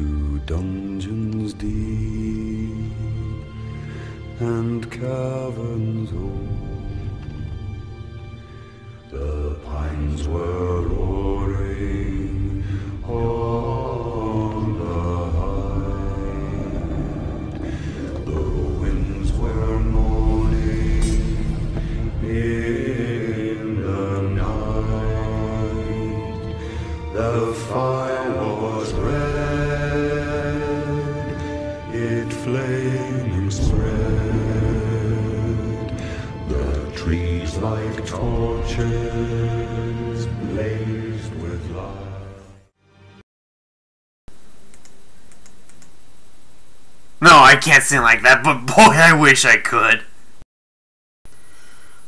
to dungeons deep and caverns old. The pines were roaring on the height. The winds were moaning in the night. The fire was red, it flaming spread. The trees like torches blazed with light. No, I can't sing like that, but boy, I wish I could.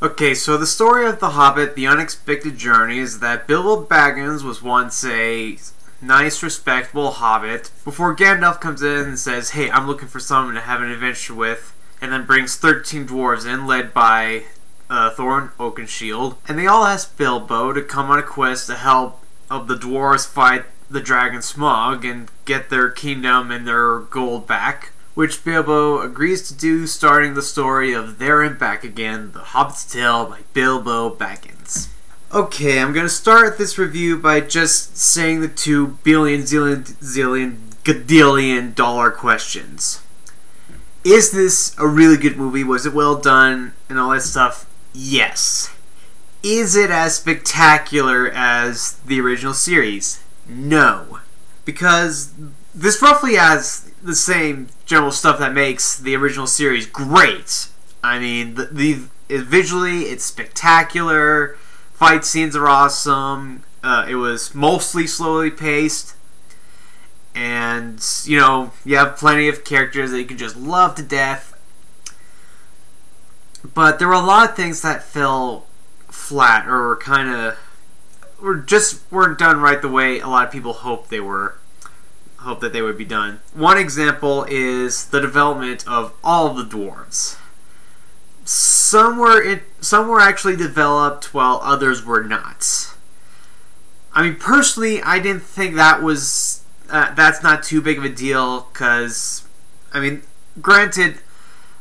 Okay, so the story of The Hobbit, The Unexpected Journey, is that Bilbo Baggins was once a nice, respectable hobbit before Gandalf comes in and says, hey, I'm looking for someone to have an adventure with, and then brings 13 dwarves in, led by Thorin Oakenshield, and they all ask Bilbo to come on a quest to help the dwarves fight the dragon Smaug and get their kingdom and their gold back, which Bilbo agrees to do, starting the story of There and Back Again, The Hobbit's Tale by Bilbo Baggins. Okay, I'm going to start this review by just saying the $2 billion, zillion, gadillion dollar questions. Is this a really good movie? Was it well done? And all that stuff? Yes. Is it as spectacular as the original series? No. Because this roughly has the same general stuff that makes the original series great. I mean, visually, it's spectacular. Fight scenes are awesome. It was mostly slowly paced. And, you know, you have plenty of characters that you can just love to death. But there were a lot of things that fell flat or weren't done right the way a lot of people hoped they were. Hope that they would be done. One example is the development of all of the dwarves. Some were actually developed while others were not. I mean, personally, I didn't think that was that's not too big of a deal, because I mean, granted,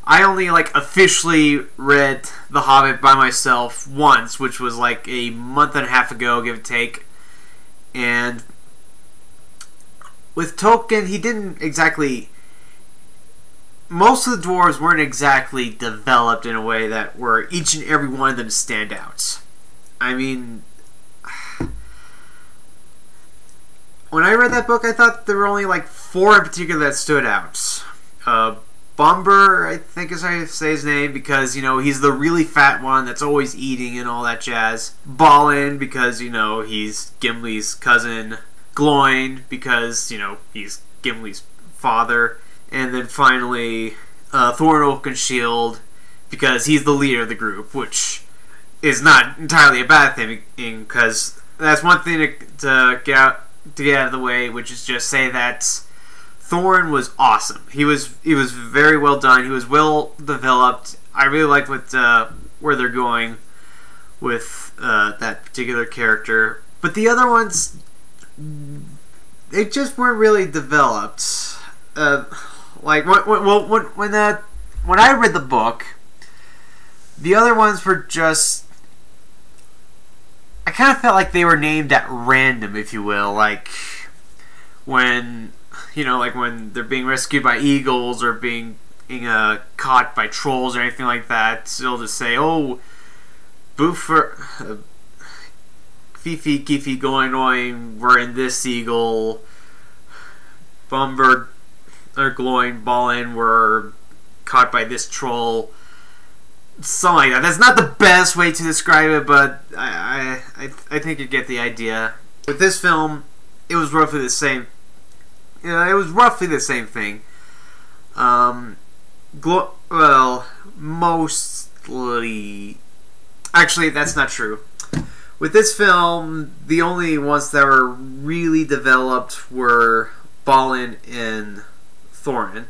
I only officially read The Hobbit by myself once, which was like a month and a half ago, give or take, and with Tolkien, he didn't exactly... Most of the dwarves weren't exactly developed in a way that where each and every one of them stand out. I mean... When I read that book, I thought there were only 4 in particular that stood out. Bomber, I think is how you say his name, because, you know, he's the really fat one that's always eating and all that jazz. Balin, because, you know, he's Gimli's cousin. Gloin, because, you know, he's Gimli's father. And then finally, Thorin Oakenshield, because he's the leader of the group, which is not entirely a bad thing, because that's one thing to get out of the way, which is just say that Thorin was awesome. He was very well done. He was well developed. I really liked where they're going with that particular character. But the other ones, they just weren't really developed. When I read the book, the other ones were just... I kind of felt like they were named at random, if you will. Like when, you know, when they're being rescued by eagles or being caught by trolls or anything like that. So they'll just say, "Oh, Boofer, Fifi, Kifi, going, we're in this eagle. Bumber, or Gloin, Balin, were caught by this troll." Something like that. That's not the best way to describe it, but I think you get the idea. With this film, it was roughly the same. You know, it was roughly the same thing. Well, mostly. Actually, that's not true. With this film, the only ones that were really developed were Balin and Thorin.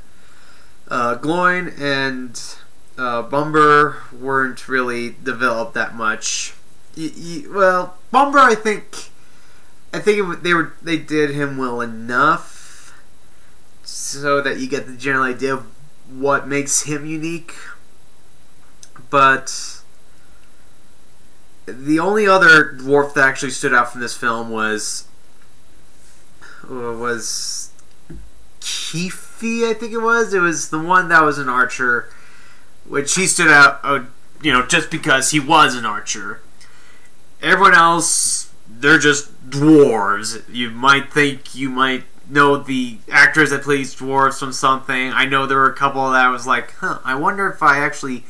Gloin and Bumber weren't really developed that much. Well, Bumber, I think they did him well enough. so that you get the general idea of what makes him unique. But the only other dwarf that actually stood out from this film was Keefe, I think it was. It was the one that was an archer, which he stood out, just because he was an archer. Everyone else, they're just dwarves. You might know the actors that plays dwarves from something. I know there were a couple that I was like, I wonder if I actually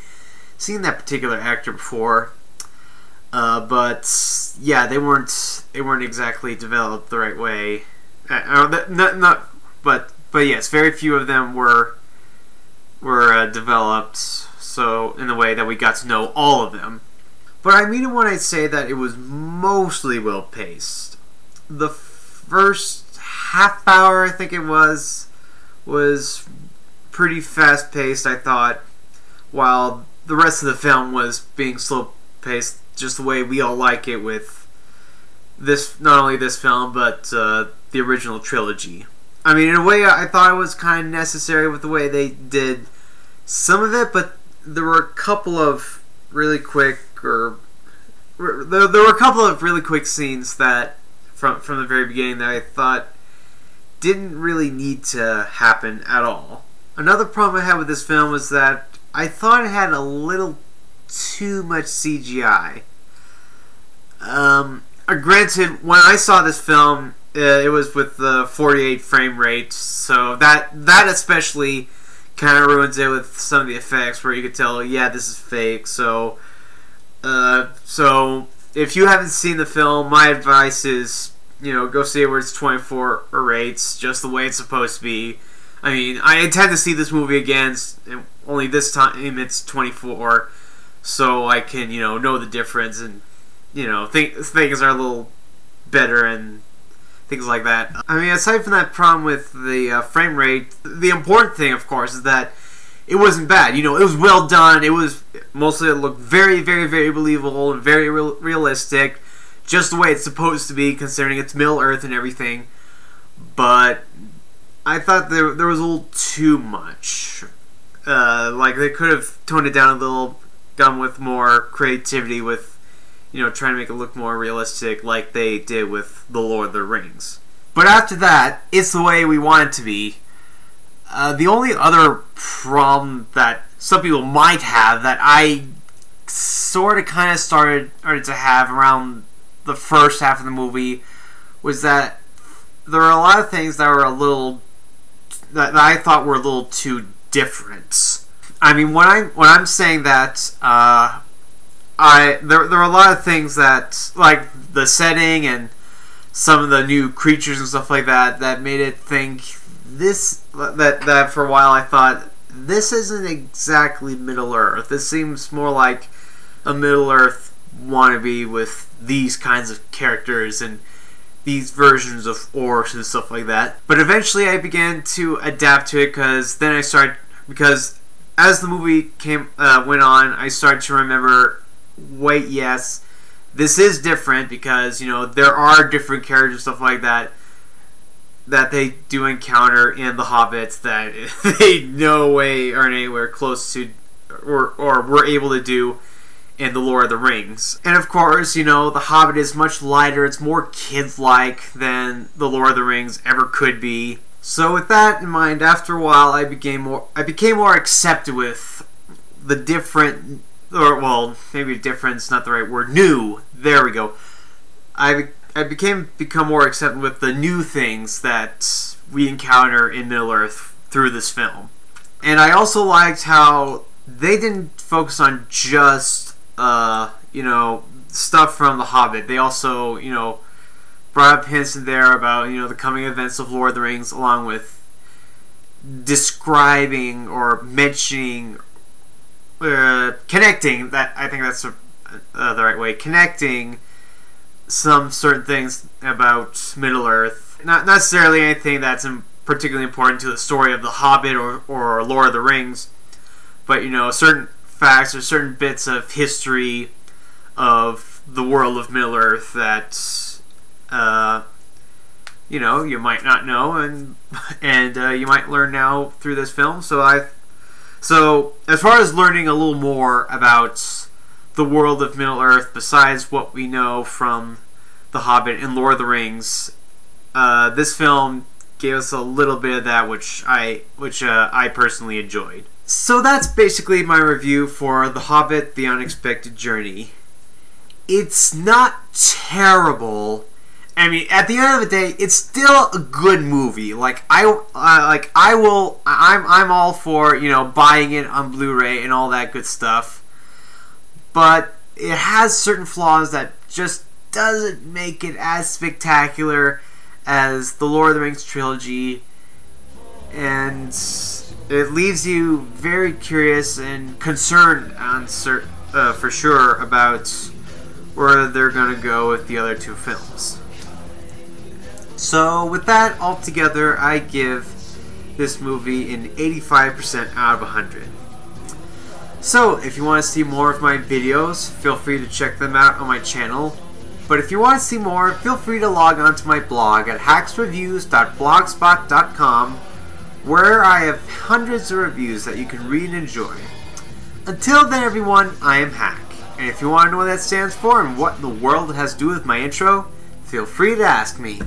seen that particular actor before. But yeah, they weren't exactly developed the right way. But yes, very few of them were developed so in the way that we got to know all of them. But I mean it when I say that it was mostly well paced. The first half hour, I think it was pretty fast paced, I thought, while the rest of the film was being slow paced, just the way we all like it with this, not only this film, but the original trilogy. I mean, in a way, I thought it was kind of necessary with the way they did some of it, but there were a couple of really quick, scenes that from the very beginning that I thought didn't really need to happen at all. Another problem I had with this film was that I thought it had a little too much CGI. Granted, when I saw this film, it was with the 48 frame rate, so that especially kind of ruins it with some of the effects, where you could tell, yeah, this is fake. So if you haven't seen the film, my advice is, go see it where it's 24 rates, just the way it's supposed to be. I mean, I intend to see this movie again, only this time it's 24, so I can, know the difference, and, things are a little better and things like that. I mean, aside from that problem with the frame rate, the important thing, of course, is that it wasn't bad. It was well done. It looked very, very, very believable and very realistic, just the way it's supposed to be, considering it's Middle-earth and everything. But I thought there was a little too much. Like, they could have toned it down a little, gone with more creativity with, trying to make it look more realistic, like they did with The Lord of the Rings. But after that, it's the way we want it to be. The only other problem that some people might have, that I sort of kind of started to have around the first half of the movie, was that there were a lot of things that were that I thought were a little too different. I mean, when I'm saying that, there were a lot of things that, like the setting and some of the new creatures and stuff like that, that made it think that for a while I thought, this isn't exactly Middle-earth. This seems more like a Middle-earth wannabe with these kinds of characters and these versions of orcs and stuff like that. But eventually I began to adapt to it, because as the movie went on, I started to remember, wait, yes, this is different, because there are different characters and stuff like that they do encounter in The Hobbit that they no way are anywhere close to or were able to do in The Lord of the Rings. And of course, The Hobbit is much lighter, it's more kid-like than The Lord of the Rings ever could be. So with that in mind, after a while, I became more accepted with the different, or well, maybe difference, not the right word, new. There we go. I become more accepted with the new things that we encounter in Middle-earth through this film. And I also liked how they didn't focus on just stuff from The Hobbit. They also, brought up hints in there about, the coming events of Lord of the Rings, along with describing or mentioning, connecting, that I think that's the right way, connecting some certain things about Middle-earth. Not necessarily anything that's particularly important to the story of The Hobbit or Lord of the Rings, but, certain facts or certain bits of history of the world of Middle-earth that you might not know, and you might learn now through this film. So as far as learning a little more about the world of Middle Earth, besides what we know from The Hobbit and Lord of the Rings, this film gave us a little bit of that, which I personally enjoyed. So that's basically my review for The Hobbit: The Unexpected Journey. It's not terrible. I mean, at the end of the day, it's still a good movie. I'm all for buying it on Blu-ray and all that good stuff. But it has certain flaws that just doesn't make it as spectacular as the Lord of the Rings trilogy, and it leaves you very curious and concerned for sure about where they're going to go with the other two films. So with that all together, I give this movie an 85% out of 100. So if you want to see more of my videos, feel free to check them out on my channel. But if you want to see more, feel free to log on to my blog at hacksreviews.blogspot.com, where I have hundreds of reviews that you can read and enjoy. Until then, everyone, I am Hack. And if you want to know what that stands for and what in the world it has to do with my intro, feel free to ask me.